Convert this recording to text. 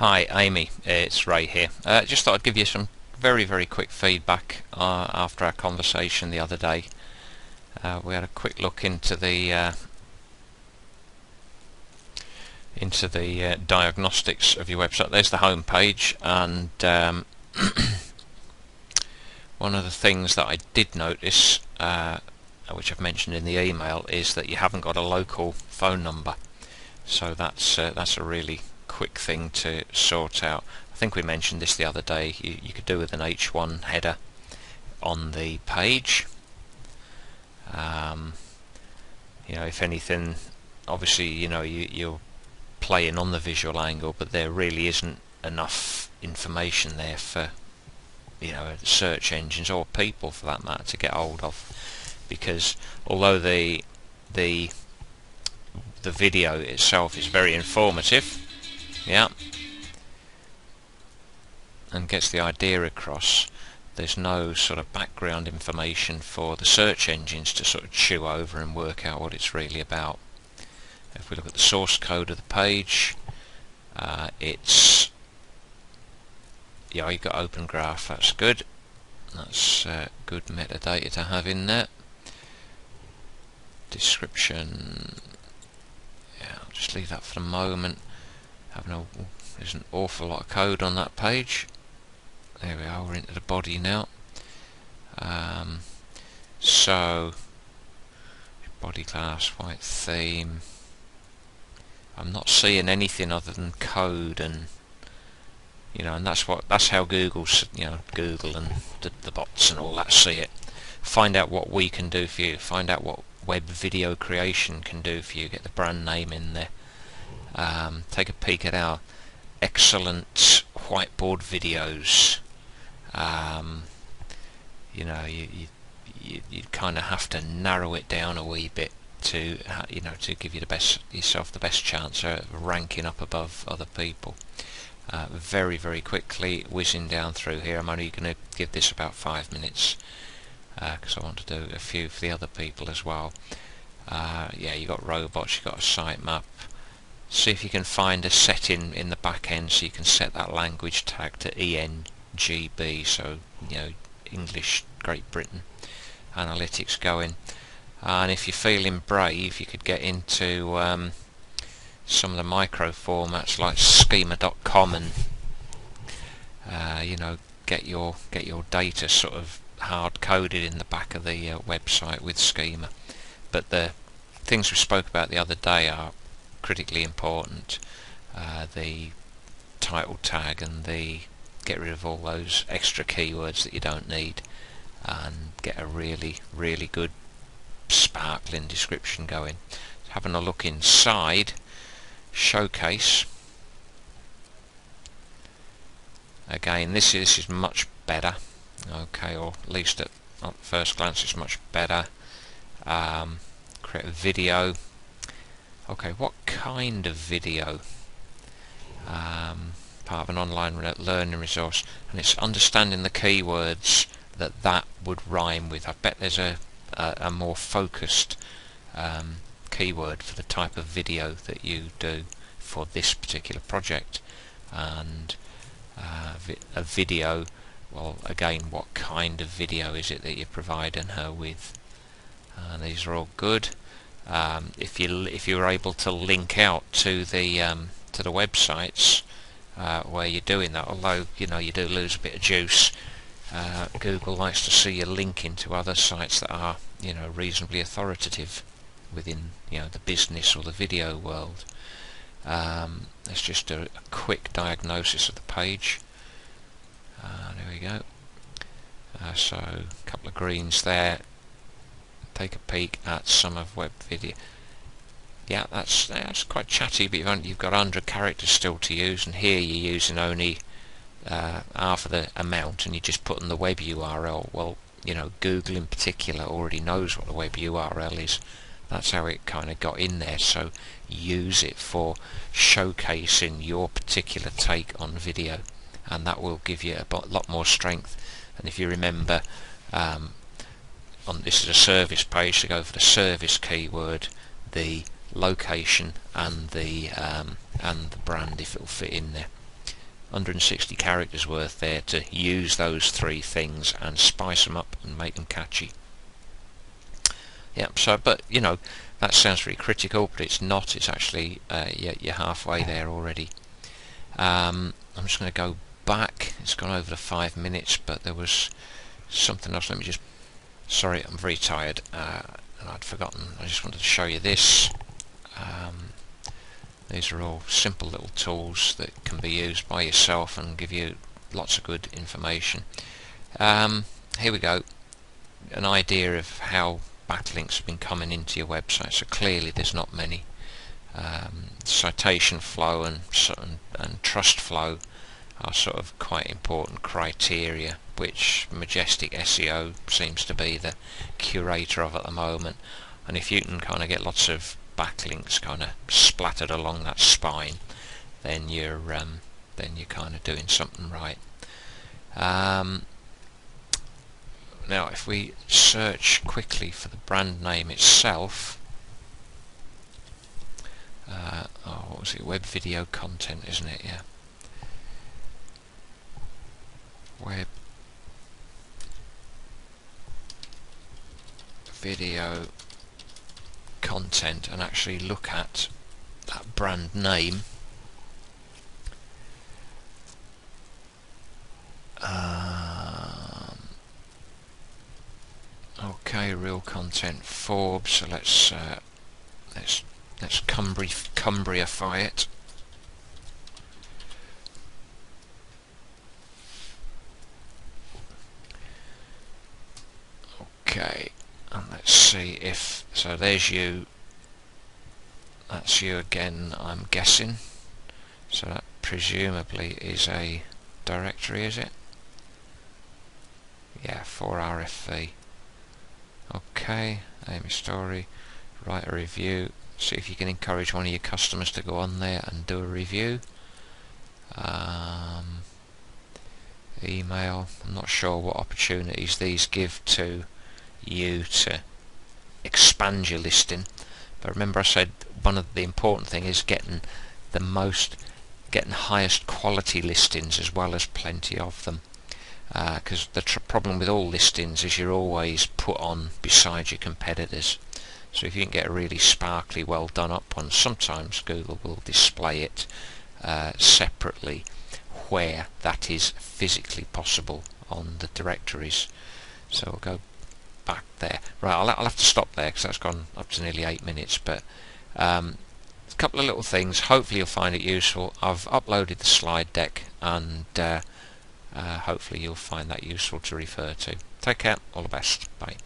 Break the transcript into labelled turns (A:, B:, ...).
A: Hi Amy, it's Ray here. Just thought I'd give you some very quick feedback after our conversation the other day. We had a quick look into the diagnostics of your website. There's the home page, and one of the things that I did notice, which I've mentioned in the email, is that you haven't got a local phone number. So that's a really quick thing to sort out. I think we mentioned this the other day. You could do with an H1 header on the page. If anything, obviously you're playing on the visual angle, but there really isn't enough information there for search engines, or people for that matter, to get hold of, because although the video itself is very informative, and gets the idea across, there's no sort of background information for the search engines to sort of chew over and work out what it's really about. If we look at the source code of the page, it's you've got open graph. That's good. That's good metadata to have in there. Description, I'll just leave that for the moment. There's an awful lot of code on that page. There we are, we're into the body now. So body class, white theme. I'm not seeing anything other than code, and and that's how Google's Google and the bots and all that see it. Find out what we can do for you. Find out what web video creation can do for you. Get the brand name in there. Take a peek at our excellent whiteboard videos. You kind of have to narrow it down a wee bit to give you yourself the best chance of ranking up above other people. Very quickly whizzing down through here. I'm only going to give this about 5 minutes because I want to do a few for the other people as well. You got robots, you got a sitemap. See if you can find a setting in the back end so you can set that language tag to ENGB, so English, Great Britain, analytics going. And if you're feeling brave, you could get into some of the micro formats like schema.com and get your data sort of hard coded in the back of the website with schema. But the things we spoke about the other day are critically important. The title tag and get rid of all those extra keywords that you don't need, and get a really good sparkling description going. Having a look inside Showcase, again this is much better, okay, or at least at first glance it's much better. Create a video. Okay, what kind of video? Part of an online learning resource, and it's understanding the keywords that would rhyme with. I bet there's a more focused keyword for the type of video that you do for this particular project. And a video, well, again, what kind of video is it that you're providing her with? These are all good. If you're able to link out to the websites where you're doing that, although you do lose a bit of juice, Google likes to see you linking to other sites that are reasonably authoritative within the business or the video world. Let's just do a quick diagnosis of the page. There we go. So a couple of greens there. Take a peek at some of web video. Yeah, that's quite chatty, but you've got 100 characters still to use, and here you're using only half of the amount, and you just put in the web URL. Well, Google in particular already knows what the web URL is. That's how it kind of got in there, so use it for showcasing your particular take on video, and that will give you a lot more strength. And if you remember, this is a service page, to go for the service keyword, the location and the brand, if it will fit in there. 160 characters worth there to use those three things and spice them up and make them catchy. Yep. So, but you know, that sounds really critical, but it's not. It's actually you're halfway there already. I'm just going to go back. It's gone over the 5 minutes, but there was something else. Let me just. Sorry, I'm very tired, and I'd forgotten. I just wanted to show you this. These are all simple little tools that can be used by yourself and give you lots of good information. Here we go. An idea of how backlinks have been coming into your website. So clearly there's not many. Citation flow and trust flow are sort of quite important criteria, which Majestic SEO seems to be the curator of at the moment. And if you can kind of get lots of backlinks kind of splattered along that spine, then you're kind of doing something right. Now if we search quickly for the brand name itself, what was it, web video content, isn't it? Yeah, web video content, and actually look at that brand name. Okay, real content, Forbes. So let's Cumbriafy it. Okay, and let's see if, so there's you, that's you again, I'm guessing. So that presumably is a directory, is it? Yeah, for RFV. Okay, aim a story, write a review, see if you can encourage one of your customers to go on there and do a review. Email, I'm not sure what opportunities these give to you to expand your listing, but remember I said one of the important thing is getting highest quality listings as well as plenty of them, because the problem with all listings is you're always put on beside your competitors. So if you can get a really sparkly, well done up one, sometimes Google will display it separately where that is physically possible on the directories. So we'll go back there. Right, I'll have to stop there because that's gone up to nearly 8 minutes, but a couple of little things. Hopefully you'll find it useful. I've uploaded the slide deck, and hopefully you'll find that useful to refer to. Take care, all the best, bye.